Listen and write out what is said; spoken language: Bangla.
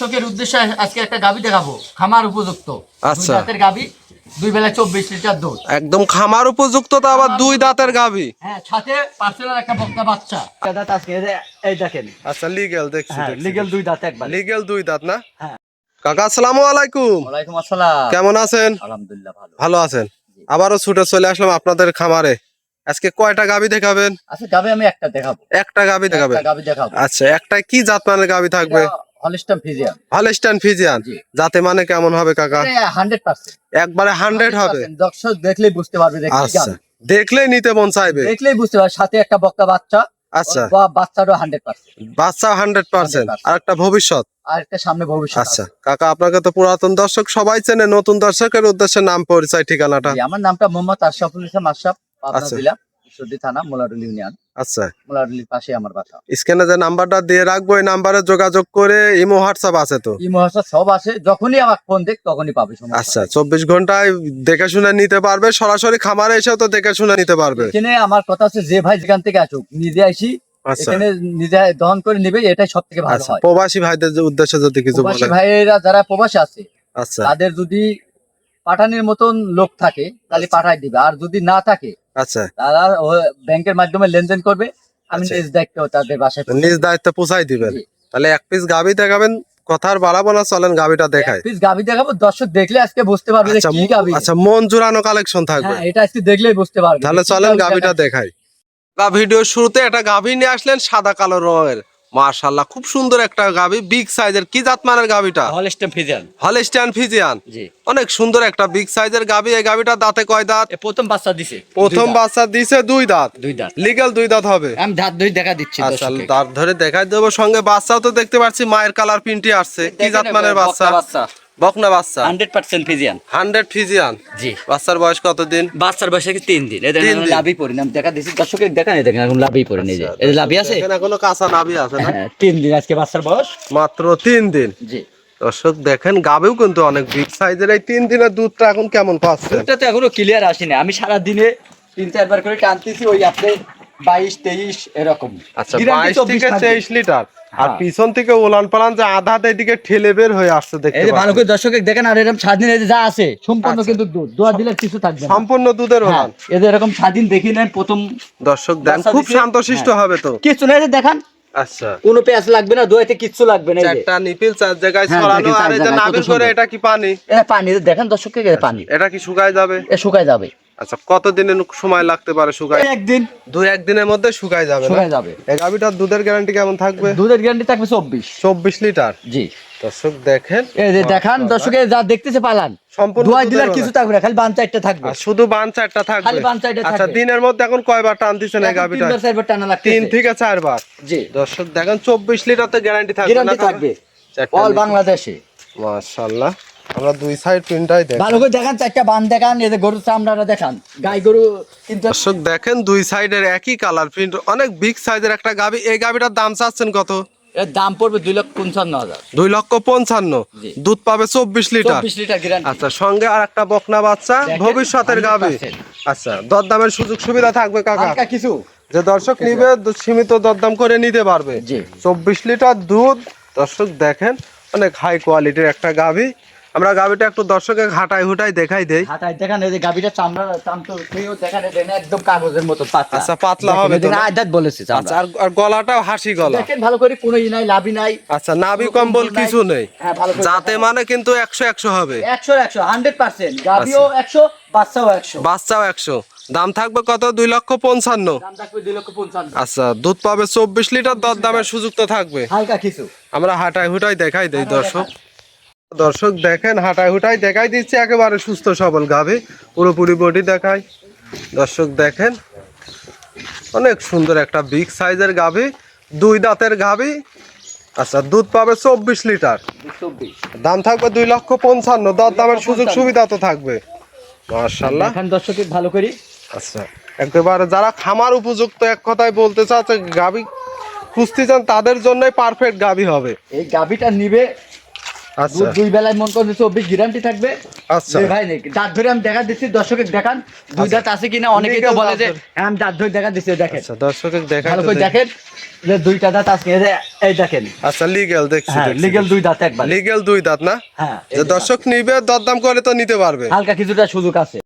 দর্শকের উদ্দেশ্যে আজকে একটা গাভী দেখাবো, খামার উপযুক্ত। আচ্ছা। দুই দাঁতের গাভী, দুই বেলা 24 লিটার দুধ। একদম খামার উপযুক্ত, তো আবার দুই দাঁতের গাভী। হ্যাঁ, সাথে পার্সেনাল একটা বকনা বাচ্চা। দাঁত আজকে এই দেখেন। আচ্ছা, লিগ্যাল দেখছি। হ্যাঁ, লিগ্যাল দুই দাঁত একবার। লিগ্যাল দুই দাঁত না? হ্যাঁ। কাকা আসসালামু আলাইকুম। ওয়ালাইকুম আসসালাম। কেমন আছেন? আলহামদুলিল্লাহ ভালো। ভালো আছেন? আবারও ছুটে চলে আসলাম আপনাদের খামারে। আজকে কয়টা গাভী দেখাবেন? আচ্ছা, গাভী আমি একটা দেখাবো। একটা গাভী দেখাবেন? একটা গাভী দেখাবো। আচ্ছা, একটা কি জাত মানের গাভী থাকবে? Holstein Friesian. Holstein Friesian. জি। জাতে মানে কেমন হবে কাকা? 100%। একবারে 100 হবে? দর্শক দেখলেই বুঝতে পারবে যে কি আচ্ছা, গাভী। দেখলেই নিতে মন চাইবে। দেখলেই বুঝতে পারবে, সাথে একটা বকনা বাচ্চা। আচ্ছা, বাচ্চাটাও 100%। বাচ্চা 100%। আর একটা ভবিষ্যৎ। আর একটা সামনে ভবিষ্যৎ আচ্ছা আছে। কাকা, আপনাকে তো পুরাতন দর্শক সবাই চেনে, নতুন দর্শকের উদ্দেশ্যে নাম পরিচয় ঠিকানাটা। জি, আমার নামটা মোহাম্মদ আশরাফুল ইসলাম আশরাফ, পাবনা আচ্ছা। জেলা, ঈশ্বরদী থানা, মোলাডুল ইউনিয়ন। আচ্ছা, মোলাডুলির পাশে আমার বাসা। স্ক্রিনে যে নাম্বারটা দিয়ে রাখবো, এই নাম্বারে যোগাযোগ করে ইমো হোয়াটসঅ্যাপ আছে তো? এই মহাশয় সব আছে, যখনই আমার ফোন দেখ তখনই পাবে। সমস্যা আচ্ছা, নেই। 24 ঘন্টায় দেখে শুনে নিতে পারবে, সরাসরি খামারে এসেও তো দেখে শুনে নিতে পারবে। এখানে আমার কথা আছে, যে ভাই যেখান থেকে আসুক নিজে আসি, আচ্ছা। এখানে নিজে দহন করে নিবে, এটাই সব থেকে ভালো আচ্ছা, হয়। প্রবাসী ভাইদের উদ্দেশ্যে যদি কিছু প্রবাসী বলেন। ভাইয়েরা যারা প্রবাসী আছে, আচ্ছা তাদের যদি পাঠানোর মতন লোক থাকে তাহলে পাঠাই দিবে, আর যদি না থাকে আচ্ছা, তারা ব্যাংকের মাধ্যমে লেনদেন করবে। আমি আচ্ছা। নিজ দায়িত্ব তাদের বাসায় পৌঁছে নিজ দেব। দায়িত্বে পৌঁছাই দিবেন। জি। তাহলে এক পিস গাভী দেখাবেন, কথার বাড়াবো না, চলেন গাভীটা দেখায়। পিস গাভী দেখাবো, দর্শক দেখলে আজকে বুঝতে পারবে যে আচ্ছা, কি গাভী। আচ্ছা, মন জুড়ানো কালেকশন থাকবে। হ্যাঁ, এটা আজকে দেখলেই বুঝতে পারবে। তাহলে চলেন গাভীটা দেখাই। ভিডিওর শুরুতে একটা গাভী নিয়ে আসলেন সাদা কালো রঙের, মাশাআল্লাহ খুব সুন্দর একটা গাভী, বিগ সাইজের। কি জাত মানের গাভীটা? Holstein Friesian. Holstein Friesian. জি। অনেক সুন্দর একটা বিগ সাইজের গাভী। এই গাভীটা দাঁতে কয় দাঁত? প্রথম বাচ্চা দিছে। প্রথম বাচ্চা দিছে দুই দাঁত। দুই দাঁত। লিগ্যাল দুই দাঁত হবে? আমি দাঁত দুই দেখা দিচ্ছি আচ্ছা, দর্শককে। দাঁত ধরে দেখাই দেবো। সঙ্গে বাচ্চাও তো দেখতে পাচ্ছি, মায়ের কালার প্রিন্টই আসছে। কি জাত মানের বাচ্চা? বাচ্চা বকনা বাচ্চা। 100% ফ্রিজিয়ান। 100 ফ্রিজিয়ান। জি। বাচ্চার বয়স কতদিন? বাচ্চার বয়স 3 দিন। এদের 3 দিন। লাভই পড়ি না, আমি দেখা দিচ্ছি দর্শকের, দেখা নেই, দেখেন এখন লাভই পড়ি নেই। আচ্ছা, এদের লাভই আছে। দেখেন এখনো কাঁচা নাভি আছে না? হ্যাঁ, 3 দিন আজকে বাচ্চার বয়স। মাত্র 3 দিন। জি। দর্শক দেখেন, গাবেও কিন্তু অনেক বিগ সাইজের। এই 3 দিনের দুধটা এখন কেমন পাচ্ছে? দুধটা তো এখনো ক্লিয়ার আসেনি, আমি সারা দিনে 3-4 বার করে টানতেছি, ওই আপনি 22-23 এরকম। আচ্ছা, Guarantee 22 থেকে 23 লিটার। আর হ্যাঁ। পিছন থেকে ওলান পালান যে আধা এদিকে ঠেলে বের হয়ে আসছে দেখতে এই যে ভালো পাচ্ছেন। করে দর্শক দেখেন, আর এরকম স্বাধীন এই যে যা আছে সম্পূর্ণ আচ্ছা। কিন্তু দুধ দোয়া দিলে কিছু থাকবে না। সম্পূর্ণ দুধের হ্যাঁ, ওলান। এদের এরকম স্বাধীন দেখি নেন প্রথম। দর্শক দেন, বাচ্চা খুব দিছে। শান্তশিষ্ট হ্যাঁ। হবে তো? কিছু না, এই যে দেখান, আচ্ছা, কোনো পেঁয়াজ লাগবে না, দোয়াতে কিচ্ছু লাগবে না। এই যে চারটা নিপিল চার জায়গায় হ্যাঁ, ছড়ানো। দেখেন, চার আর এই যে জায়গায়, নাভির কত করে সুন্দর। এটা কি পানি? এটা পানি, এই যে দেখেন দর্শককে, এটা পানি। এটা কি শুকায় যাবে? এ শুকায় যাবে। আচ্ছা, কতদিনের সময় লাগতে পারে শুকায়? একদিন। 2-1 দিনের মধ্যে শুকায় যাবে না? শুকায় যাবে। এই গাভীটার দুধের গ্যারান্টি কেমন থাকবে? দুধের গ্যারান্টি থাকবে 24। 24 লিটার। জি। দর্শক দেখেন, এই যে দেখান দর্শকে, যা দেখতেছে পালান, সম্পূর্ণ দোয়া দুধের দিলে আর ওলান। কিছু থাকবে না, খালি বান চারটা থাকবে। আর শুধু বান চারটা থাকবে? খালি বান চারটা আচ্ছা, থাকবে। দিনের মধ্যে এখন কয়বার টান দিচ্ছেন এই গাভীটা? 3-4 বার টানা লাগবে। 3 থেকে 4 বার। জি। দর্শক দেখেন, 24 লিটার তো গ্যারান্টি থাকবে না? গ্যারান্টি থাকবে অল বাংলাদেশে। মাশাআল্লাহ। আমরা দুই সাইড প্রিন্টটাই দেখ। ভালো করে দেখান, চারটা বান দেখান, এই যে গরুর চামড়াটা দেখান, গাই গরু কিন্তু। দর্শক দেখেন, দুই সাইডের একই কালার প্রিন্ট, অনেক বিগ সাইজের একটা গাভী। এই গাভীটার দাম চাচ্ছেন কত? এর দাম পড়বে 2,55,000। 2,55,000। জি। দুধ পাবে 24 লিটার। 24 litre guarantee. আচ্ছা, সঙ্গে আর একটা বকনা বাচ্চা, দেখেন, ভবিষ্যতের গাভী। 100%। আচ্ছা, দরদামের সুযোগ সুবিধা থাকবে কাকা? হালকা কিছু। যে দর্শক নিবে সীমিত দরদাম করে নিতে পারবে। জি। 24 লিটার দুধ। দর্শক দেখেন, অনেক হাই কোয়ালিটির একটা গাভী। আমরা গাভীটা একটু দর্শকের হাঁটাই হুটাই দেখাই দেই। হাতায় দেখান, এই যে গাবিটা চামড়া চামটো খেয়েও দেখান, এটা না একদম কাগজের মতো পাতলা। আচ্ছা, পাতলা হবে তো না? আদাত বলেছে চামড়া। আচ্ছা, আর গলাটাও হাসি গলা। দেখেন ভালো করে, কোনো ই নাই, লাভই নাই। আচ্ছা, নাভি কম্বল নাই। কিছু নেই। হ্যাঁ, ভালো করে যাতে দেখান। মানে কিন্তু 100 হবে। 100 গাবিও 100, বাচ্চাও 100। বাচ্চাও 100। দাম থাকবে কত? 2,55,000। দাম থাকবে 2,55,000। আচ্ছা, দুধ পাবে 24 লিটার, দরদামের সুযোগ তো থাকবে। হালকা কিছু। আমরা হাঁটাই হুটাই দেখাই দেই দর্শক। দর্শক দেখেন, হাঁটাই হুটাই দেখাই দিচ্ছি, একেবারে সুস্থ সবল গাভী, পুরোপুরি বডি দেখাই। দর্শক দেখেন, অনেক সুন্দর একটা বিগ সাইজের গাভী, দুই দাঁতের গাভী। আচ্ছা, দুধ পাবে 24 লিটার। 24। দাম থাকবে 2,55,000। দরদামের সুযোগ সুবিধা তো থাকবে। মাশাআল্লাহ। দেখেন দর্শকে ভালো করি। আচ্ছা, একেবারে যারা খামার উপযুক্ত, এক কথায় বলতে চাচ্ছে, গাভী খুঁজতে চান, তাদের জন্যই পারফেক্ট গাভী হবে। এই গাবিটা নিবে, আচ্ছা। দুধ দুই বেলায় মন করে 24 গ্যারান্টি থাকবে। আচ্ছা। যে ভাই নাকি দাঁত ধরে আমি দেখা দিচ্ছি, দর্শকের দেখান দুই দাঁত আছে কিনা। অনেকেই তো Legal বলে যে দাঁত ধরে। হ্যাঁ আমি দাঁত ধরে দেখা দিচ্ছি, দেখেন আচ্ছা দর্শকের দেখাই ভালো তো করে দেখি। দেখেন যে দুইটা দাঁত আছে, এই দেখেন। আচ্ছা লিগ্যাল দেখছি হ্যাঁ লিগেল দুই দাঁত একবার। লিগ্যাল 2 দাঁত না? হ্যাঁ যে দর্শক নিবে দরদাম করে তো নিতে পারবে। হালকা কিছুটা সুযোগ আছে।